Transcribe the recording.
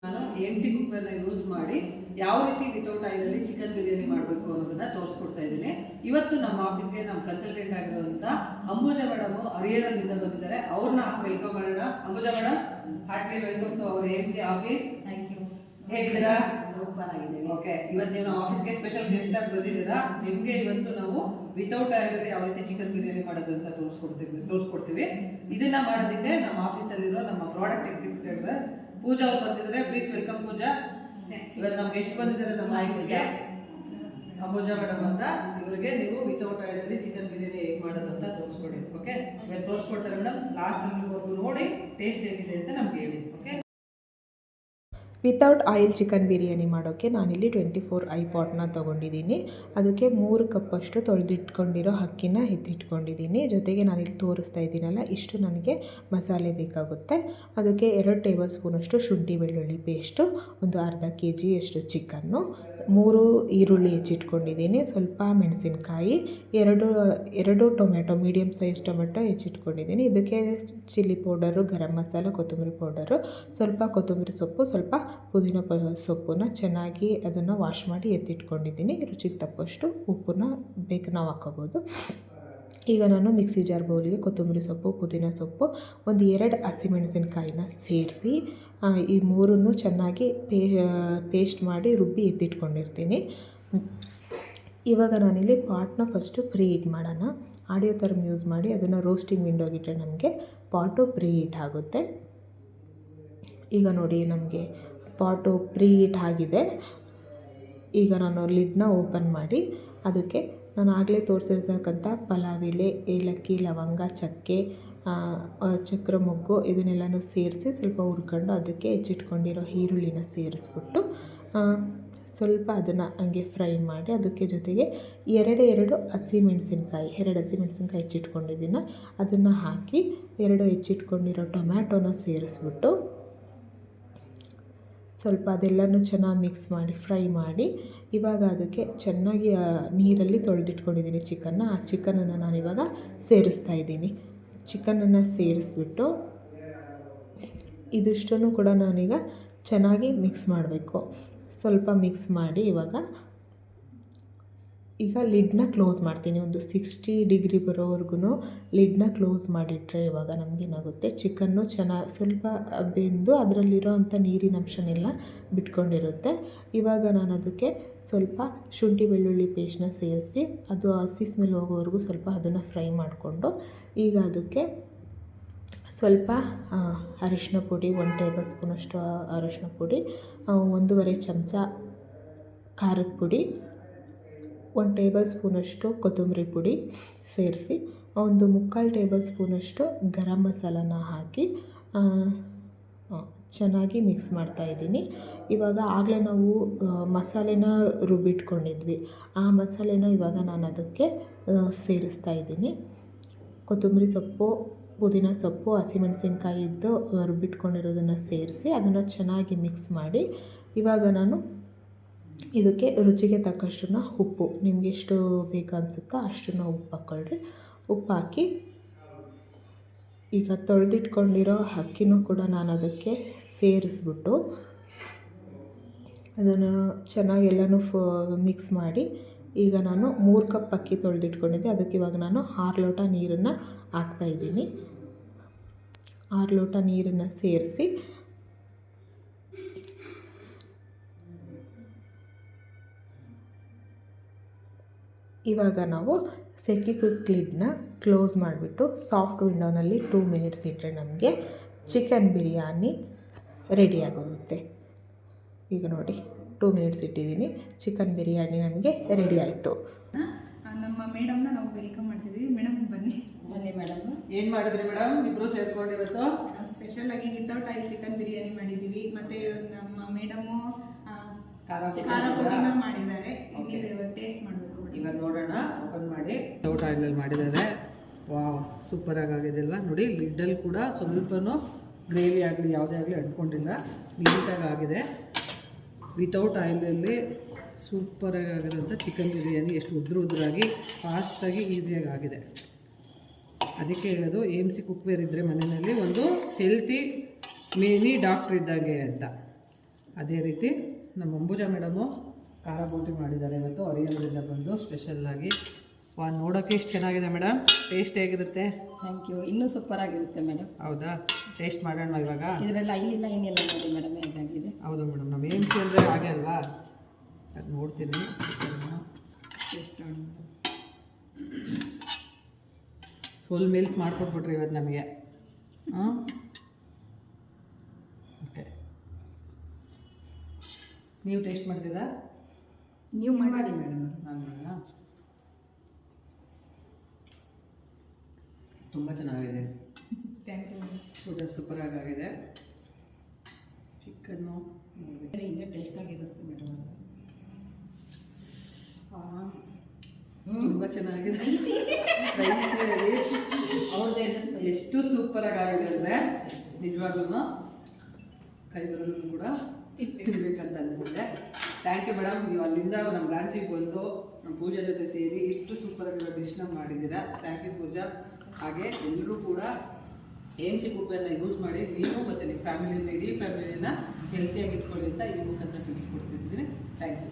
ನಾನು AMC ಕುಕ್ಕರ್ನ use ಮಾಡಿ ಯಾವ ರೀತಿ ವಿತೌಟ್ ಆಯಿಲಲ್ಲಿ ಚಿಕನ್ ಬಿರಿಯಾನಿ ಮಾಡಬೇಕು ಅನ್ನೋದನ್ನ ತೋರಿಸ್ಕೊಡ್ತಾ ಇದ್ದೀನಿ. ಇವತ್ತು ನಮ್ಮ ಆಫೀಸ್ಗೆ ನಮ್ಮ ಕನ್ಸಲ್ಟೆಂಟ್ ಆಗಿರುವಂಥ ಅಂಬುಜಾ ಮೇಡಮ್ ಹರಿಹರದಿಂದ ಬಂದಿದ್ದಾರೆ. ಅವ್ರನ್ನ ವೆಲ್ಕಮ್ ಮಾಡೋಣ. Ambuja madam, heartly welcome to our AMC office. Thank you. ಹೇಗಿದ್ದೀರಾ? ಸೂಪರ್ ಆಗಿದ್ದೀವಿ. ಓಕೆ, ಇವತ್ತು ನೀವು ಆಫೀಸ್ಗೆ ಸ್ಪೆಷಲ್ ಗೆಸ್ಟ್ ಆಗಿ ಬಂದಿದ್ದೀರಾ. ನಿಮಗೆ ಇವತ್ತು ನಾವು ವಿತೌಟ್ ಆಯಿಲಲ್ಲಿ ಯಾವ ರೀತಿ ಚಿಕನ್ ಬಿರಿಯಾನಿ ಮಾಡೋದು ಅಂತ ತೋರಿಸ್ಕೊಡ್ತೀವಿ. ಇದನ್ನ ಮಾಡೋದಕ್ಕೆ ನಮ್ಮ ಆಫೀಸಲ್ಲಿರೋ ನಮ್ಮ ಪ್ರಾಡಕ್ಟ್ ಎಕ್ಸಿಕ್ಯೂಟಿವ್ ಪೂಜಾ ಅವ್ರು ಬಂದಿದ್ದಾರೆ. ಪ್ಲೀಸ್ ವೆಲ್ಕಮ್ ಪೂಜಾ. ಇವತ್ತು ನಮ್ಗೆ ಎಷ್ಟು ಬಂದಿದ್ದಾರೆ ನಮ್ಮ ಆಫೀಸ್ಗೆ ಅಂಬುಜಾ ಮೇಡಮ್ ಅಂತ. ಇವರಿಗೆ ನೀವು ವಿತೌಟ್ ಆಯಿಲಲ್ಲಿ ಚಿಕನ್ ಬಿರಿಯಾನಿ ಹೇಗೆ ಮಾಡೋದು ಅಂತ ತೋರಿಸ್ಕೊಡಿ. ಓಕೆ, ಇವತ್ತು ತೋರಿಸ್ಕೊಡ್ತಾರೆ ಮೇಡಮ್. ಲಾಸ್ಟ್ ಅಲ್ಲಿವರೆಗೂ ನೋಡಿ ಟೇಸ್ಟ್ ಹೇಗಿದೆ ಅಂತ ನಮ್ಗೆ ಹೇಳಿ. Okay, without oil chicken biryani ಮಾಡೋಕ್ಕೆ ನಾನಿಲ್ಲಿ 24 ಐ ಪಾಟ್ನ ತೊಗೊಂಡಿದ್ದೀನಿ. ಅದಕ್ಕೆ 3 ಕಪ್ಪಷ್ಟು ತೊಳೆದಿಟ್ಕೊಂಡಿರೋ ಅಕ್ಕಿನ ಎತ್ತಿಟ್ಕೊಂಡಿದ್ದೀನಿ. ಜೊತೆಗೆ ನಾನಿಲ್ಲಿ ತೋರಿಸ್ತಾ ಇದ್ದೀನಲ್ಲ, ಇಷ್ಟು ನನಗೆ ಮಸಾಲೆ ಬೇಕಾಗುತ್ತೆ. ಅದಕ್ಕೆ 2 ಟೇಬಲ್ ಸ್ಪೂನಷ್ಟು ಶುಂಠಿ ಬೆಳ್ಳುಳ್ಳಿ ಪೇಸ್ಟು, ಒಂದು ಅರ್ಧ kg ಅಷ್ಟು ಚಿಕನ್ನು, 3 ಈರುಳ್ಳಿ ಹೆಚ್ಚಿಟ್ಕೊಂಡಿದ್ದೀನಿ, ಸ್ವಲ್ಪ ಮೆಣಸಿನ್ಕಾಯಿ, 2 ಟೊಮೆಟೊ, ಮೀಡಿಯಮ್ ಸೈಜ್ ಟೊಮೆಟೊ ಹೆಚ್ಚಿಟ್ಕೊಂಡಿದ್ದೀನಿ. ಇದಕ್ಕೆ ಚಿಲ್ಲಿ ಪೌಡರು, ಗರಂ ಮಸಾಲ, ಕೊತ್ತಂಬರಿ ಪೌಡರು, ಸ್ವಲ್ಪ ಕೊತ್ತಂಬರಿ ಸೊಪ್ಪು, ಸ್ವಲ್ಪ ಪುದೀನ ಸೊಪ್ಪನ್ನ ಚೆನ್ನಾಗಿ ಅದನ್ನು ವಾಶ್ ಮಾಡಿ ಎತ್ತಿಟ್ಕೊಂಡಿದ್ದೀನಿ. ರುಚಿಗೆ ತಕ್ಕಷ್ಟು ಉಪ್ಪನ್ನ ಬೇಕು ನಾವು ಹಾಕ್ಕೋಬೋದು. ಈಗ ನಾನು ಮಿಕ್ಸಿ ಜಾರ್ ಬೌಲಿಗೆ ಕೊತ್ತಂಬರಿ ಸೊಪ್ಪು, ಪುದೀನ ಸೊಪ್ಪು, ಒಂದು 2 ಹಸಿಮೆಣಸಿನ್ಕಾಯಿನ ಸೇರಿಸಿ ಈ 3 ಚೆನ್ನಾಗಿ ಪೇಸ್ಟ್ ಮಾಡಿ ರುಬ್ಬಿ ಎತ್ತಿಟ್ಕೊಂಡಿರ್ತೀನಿ. ಇವಾಗ ನಾನಿಲ್ಲಿ ಪಾಟ್ನ ಫಸ್ಟು ಪ್ರೀ ಹೀಟ್ ಮಾಡೋಣ. ಆಡಿಯೋ ಥರ ಯೂಸ್ ಮಾಡಿ ಅದನ್ನು ರೋಸ್ಟಿಂಗ್ ವಿಂಡೋಗಿಟ್ಟರೆ ನಮಗೆ ಪಾಟು ಪ್ರೀ ಹೀಟ್ ಆಗುತ್ತೆ. ಈಗ ನೋಡಿ, ನಮಗೆ ಪಾಟು ಪ್ರೀ ಹೀಟ್ ಆಗಿದೆ. ಈಗ ನಾನು ಲಿಡ್ನ ಓಪನ್ ಮಾಡಿ ಅದಕ್ಕೆ ನಾನು ಆಗಲೇ ತೋರಿಸಿರ್ತಕ್ಕಂಥ ಪಲಾವ್ ಎಲೆ, ಏಲಕ್ಕಿ, ಲವಂಗ, ಚಕ್ಕೆ, ಚಕ್ರ ಮೊಗ್ಗು ಇದನ್ನೆಲ್ಲನೂ ಸೇರಿಸಿ ಸ್ವಲ್ಪ ಹುರ್ಕೊಂಡು ಅದಕ್ಕೆ ಹೆಚ್ಚಿಟ್ಕೊಂಡಿರೋ ಈರುಳ್ಳಿನ ಸೇರಿಸ್ಬಿಟ್ಟು ಸ್ವಲ್ಪ ಅದನ್ನು ಹಂಗೆ ಫ್ರೈ ಮಾಡಿ ಅದಕ್ಕೆ ಜೊತೆಗೆ 2 ಹಸಿಮೆಣಸಿನ್ಕಾಯಿ ಹೆಚ್ಚಿಟ್ಕೊಂಡಿದ್ದೀನಿ, ಅದನ್ನು ಹಾಕಿ 2 ಹೆಚ್ಚಿಟ್ಕೊಂಡಿರೋ ಟೊಮ್ಯಾಟೊನ ಸೇರಿಸ್ಬಿಟ್ಟು ಸ್ವಲ್ಪ ಅದೆಲ್ಲನೂ ಚೆನ್ನಾಗಿ ಮಿಕ್ಸ್ ಮಾಡಿ ಫ್ರೈ ಮಾಡಿ, ಇವಾಗ ಅದಕ್ಕೆ ಚೆನ್ನಾಗಿ ನೀರಲ್ಲಿ ತೊಳೆದಿಟ್ಕೊಂಡಿದ್ದೀನಿ ಚಿಕನ್ನ. ಆ ಚಿಕನನ್ನು ನಾನಿವಾಗ ಸೇರಿಸ್ತಾ ಇದ್ದೀನಿ. ಚಿಕನನ್ನು ಸೇರಿಸ್ಬಿಟ್ಟು ಇದಿಷ್ಟನ್ನು ಕೂಡ ನಾನೀಗ ಚೆನ್ನಾಗಿ ಮಿಕ್ಸ್ ಮಾಡಬೇಕು. ಸ್ವಲ್ಪ ಮಿಕ್ಸ್ ಮಾಡಿ ಈಗ ಲಿಡ್ನ ಕ್ಲೋಸ್ ಮಾಡ್ತೀನಿ. ಒಂದು 60 ಡಿಗ್ರಿ ಬರೋವರೆಗೂ ಲಿಡ್ನ ಕ್ಲೋಸ್ ಮಾಡಿಟ್ರೆ ಇವಾಗ ನಮಗೇನಾಗುತ್ತೆ, ಚಿಕನ್ನು ಚೆನ್ನಾಗಿ ಸ್ವಲ್ಪ ಬೆಂದು ಅದರಲ್ಲಿರೋ ಅಂಥ ನೀರಿನ ಅಂಶನೆಲ್ಲ ಬಿಟ್ಕೊಂಡಿರುತ್ತೆ. ಇವಾಗ ನಾನು ಅದಕ್ಕೆ ಸ್ವಲ್ಪ ಶುಂಠಿ ಬೆಳ್ಳುಳ್ಳಿ ಪೇಸ್ಟ್ನ ಸೇರಿಸಿ ಅದು ಹಸಿ ಸ್ಮೆಲ್ ಹೋಗೋವರೆಗೂ ಸ್ವಲ್ಪ ಅದನ್ನು ಫ್ರೈ ಮಾಡಿಕೊಂಡು, ಈಗ ಅದಕ್ಕೆ ಸ್ವಲ್ಪ ಅರಿಶಿನ ಪುಡಿ, 1 ಟೇಬಲ್ ಸ್ಪೂನಷ್ಟು ಅರಿಶಿನ ಪುಡಿ, 1.5 ಚಮಚ ಖಾರದ ಪುಡಿ, 1 ಟೇಬಲ್ ಸ್ಪೂನಷ್ಟು ಕೊತ್ತಂಬರಿ ಪುಡಿ ಸೇರಿಸಿ, ಒಂದು 3/4 ಟೇಬಲ್ ಸ್ಪೂನಷ್ಟು ಗರಂ ಮಸಾಲನ ಹಾಕಿ ಚೆನ್ನಾಗಿ ಮಿಕ್ಸ್ ಮಾಡ್ತಾಯಿದ್ದೀನಿ. ಇವಾಗ ಆಗಲೇ ನಾವು ಮಸಾಲೆನ ರುಬ್ಬಿಟ್ಕೊಂಡಿದ್ವಿ, ಆ ಮಸಾಲೆನ ಇವಾಗ ನಾನು ಅದಕ್ಕೆ ಸೇರಿಸ್ತಾ ಇದ್ದೀನಿ. ಕೊತ್ತಂಬರಿ ಸೊಪ್ಪು, ಪುದೀನ ಸೊಪ್ಪು, ಹಸಿಮೆಣಸಿನ್ಕಾಯಿ ಇದ್ದು ರುಬ್ಬಿಟ್ಕೊಂಡಿರೋದನ್ನು ಸೇರಿಸಿ ಅದನ್ನು ಚೆನ್ನಾಗಿ ಮಿಕ್ಸ್ ಮಾಡಿ, ಇವಾಗ ನಾನು ಇದಕ್ಕೆ ರುಚಿಗೆ ತಕ್ಕಷ್ಟನ್ನು ಉಪ್ಪು, ನಿಮಗೆ ಎಷ್ಟು ಬೇಕು ಅನಿಸುತ್ತೋ ಅಷ್ಟನ್ನು ಉಪ್ಪು ಹಾಕ್ಕೊಳ್ರಿ. ಉಪ್ಪು ಹಾಕಿ ಈಗ ತೊಳೆದಿಟ್ಕೊಂಡಿರೋ ಅಕ್ಕಿನೂ ಕೂಡ ನಾನು ಅದಕ್ಕೆ ಸೇರಿಸ್ಬಿಟ್ಟು ಅದನ್ನು ಚೆನ್ನಾಗಿ ಎಲ್ಲನೂ ಮಿಕ್ಸ್ ಮಾಡಿ, ಈಗ ನಾನು 3 ಕಪ್ ಅಕ್ಕಿ ತೊಳೆದಿಟ್ಕೊಂಡಿದ್ದೆ, ಅದಕ್ಕೆ ಇವಾಗ ನಾನು 6 ಲೋಟ ನೀರನ್ನು ಹಾಕ್ತಾಯಿದ್ದೀನಿ. 6 ಲೋಟ ನೀರನ್ನು ಸೇರಿಸಿ ಇವಾಗ ನಾವು ಸೆಕಿ ಕ್ವಿಕ್ ಲಿಡ್ನ ಕ್ಲೋಸ್ ಮಾಡಿಬಿಟ್ಟು ಸಾಫ್ಟ್ ವಿಂಡೋನಲ್ಲಿ 2 ಮಿನಿಟ್ಸ್ ಇಟ್ಟರೆ ನಮಗೆ ಚಿಕನ್ ಬಿರಿಯಾನಿ ರೆಡಿಯಾಗೋಗುತ್ತೆ. ಈಗ ನೋಡಿ, 2 ಮಿನಿಟ್ಸ್ ಇಟ್ಟಿದ್ದೀನಿ, ಚಿಕನ್ ಬಿರಿಯಾನಿ ನಮಗೆ ರೆಡಿ ಆಯಿತು. ನಮ್ಮ ಮೇಡಮ್ನ ನಾವು ವೆಲ್ಕಮ್ ಮಾಡ್ತಿದ್ದೀವಿ. ಮೇಡಮ್ ಬನ್ನಿ ಮೇಡಮ್. ಏನು ಮಾಡಿದ್ರಿ ಮೇಡಮ್? ಇಬ್ಬರು ಸೇರ್ಕೊಂಡು ಇವತ್ತು ಸ್ಪೆಷಲಾಗಿ ವಿತೌಟ್ ಆಯಿಲ್ ಚಿಕನ್ ಬಿರಿಯಾನಿ ಮಾಡಿದ್ದೀವಿ. ಮತ್ತು ನಮ್ಮ ಮೇಡಮು ಖಾರ ಪುಡಿನ ಮಾಡಿದ್ದಾರೆ. ನೀವು ಟೇಸ್ಟ್ ಮಾಡಬೇಕು. ಇವಾಗ ನೋಡೋಣ, ಓಪನ್ ಮಾಡಿ. ವಿತೌಟ್ ಆಯಿಲಲ್ಲಿ ಮಾಡಿದ್ದಾರೆ. ವಾವ್, ಸೂಪರಾಗಿ ಆಗಿದೆ ಅಲ್ವಾ? ನೋಡಿ, ಲಿಡ್ಡಲ್ಲಿ ಕೂಡ ಸ್ವಲ್ಪನೂ ಗ್ರೇವಿ ಆಗಲಿ ಯಾವುದೇ ಆಗಲಿ ಅಂಟ್ಕೊಂಡಿಲ್ಲ, ನೀಟಾಗಿ ಆಗಿದೆ. ವಿತೌಟ್ ಆಯಿಲಲ್ಲಿ ಸೂಪರಾಗಿ ಆಗಿರೋಂಥ ಚಿಕನ್ ಬಿರಿಯಾನಿ ಎಷ್ಟು ಉದ್ರಾಗಿ ಫಾಸ್ಟಾಗಿ ಈಸಿಯಾಗಿ ಆಗಿದೆ. ಅದಕ್ಕೆ ಹೇಳೋದು, AMC ಕುಕ್ವೇರ್ ಇದ್ದರೆ ಮನೆಯಲ್ಲಿ ಒಂದು ಹೆಲ್ತಿ ಮಿನಿ ಡಾಕ್ಟ್ರ್ ಇದ್ದಂಗೆ ಅಂತ. ಅದೇ ರೀತಿ ನಮ್ಮ ಅಂಬುಜಾ ಮೇಡಮು ಖಾರ ಬೋಟಿ ಮಾಡಿದ್ದಾರೆ ಇವತ್ತು ಅರಿಯಲ್ದಿಂದ ಬಂದು ಸ್ಪೆಷಲ್ಲಾಗಿ. ನೋಡೋಕ್ಕೆ ಎಷ್ಟು ಚೆನ್ನಾಗಿದೆ ಮೇಡಮ್, ಟೇಸ್ಟ್ ಹೇಗಿರುತ್ತೆ? Thank you. ಇನ್ನೂ ಸೂಪರ್ ಆಗಿರುತ್ತೆ ಮೇಡಮ್. ಹೌದಾ? ಟೇಸ್ಟ್ ಮಾಡೋಣ ಇವಾಗ. ಇದರೆಲ್ಲ ಇಲ್ಲ ಇನ್ನೆಲ್ಲ ನೋಡಿ ಮೇಡಮ್ ಹೇಗಾಗಿದೆ. ಹೌದು ಮೇಡಮ್, ನಮ್ಮ ಏಮ್ಸಿ ಅಂದರೆ ಹಾಗೆ ಅಲ್ವಾ? ಅದು ನೋಡ್ತೀನಿ. ಟೇಸ್ಟ್ ನೋಡಿ. ಫುಲ್ ಮೀಲ್ಸ್ ಮಾಡಿಕೊಟ್ಬಿಟ್ರಿ ಇವತ್ತು ನಮಗೆ. ಹಾಂ, ಓಕೆ. ನೀವು ಟೇಸ್ಟ್ ಮಾಡ್ತೀರಾ? ನೀವು ಮಾಡಿ ಮೇಡಮ್. ನಾನು ಮಾಡೋಣ. ತುಂಬ ಚೆನ್ನಾಗಿದೆ, ಥ್ಯಾಂಕ್ ಯು. ಊಟ ಸೂಪರಾಗಿ ಆಗಿದೆ. ಚಿಕನ್ನು ಇನ್ನೂ ಟೇಸ್ಟ್ ಆಗಿರುತ್ತೆ ಮೇಡಮ್. ತುಂಬ ಚೆನ್ನಾಗಿದೆ. ಅವ್ರದ್ದೇ ಎಷ್ಟು ಸೂಪರಾಗಿ ಆಗಿದೆ ಅಂದರೆ ನಿಜವಾಗ್ಲೂ ಕೈ ಬರಲು ಕೂಡ ತಿನ್ಬೇಕಂತ ಅನಿಸುತ್ತೆ. ಥ್ಯಾಂಕ್ ಯು ಮೇಡಮ್, ನೀವು ಅಲ್ಲಿಂದ ನಮ್ಮ ಬ್ರಾಂಚಿಗೆ ಬಂದು ನಮ್ಮ ಪೂಜಾ ಜೊತೆ ಸೇರಿ ಇಷ್ಟು ಸೂಪರಾಗಿರೋ ಡಿಶ್ನ ಮಾಡಿದ್ದೀರಾ. ಥ್ಯಾಂಕ್ ಯು ಪೂಜಾ. ಹಾಗೆ ಎಲ್ಲರೂ ಕೂಡ AMC ಕುಪ್ಪೆಯನ್ನು ಯೂಸ್ ಮಾಡಿ ನೀವು ಮತ್ತು ನಿಮ್ಮ ಫ್ಯಾಮಿಲಿನ ಇಡೀ ಫ್ಯಾಮಿಲಿನ ಹೆಲ್ತಿಯಾಗಿ ಇಟ್ಕೊಳ್ಳಿ ಅಂತ ಈ ಮುಖಾಂತರ ತಿಳಿಸ್ಕೊಡ್ತಿದ್ದೀನಿ. Thank you.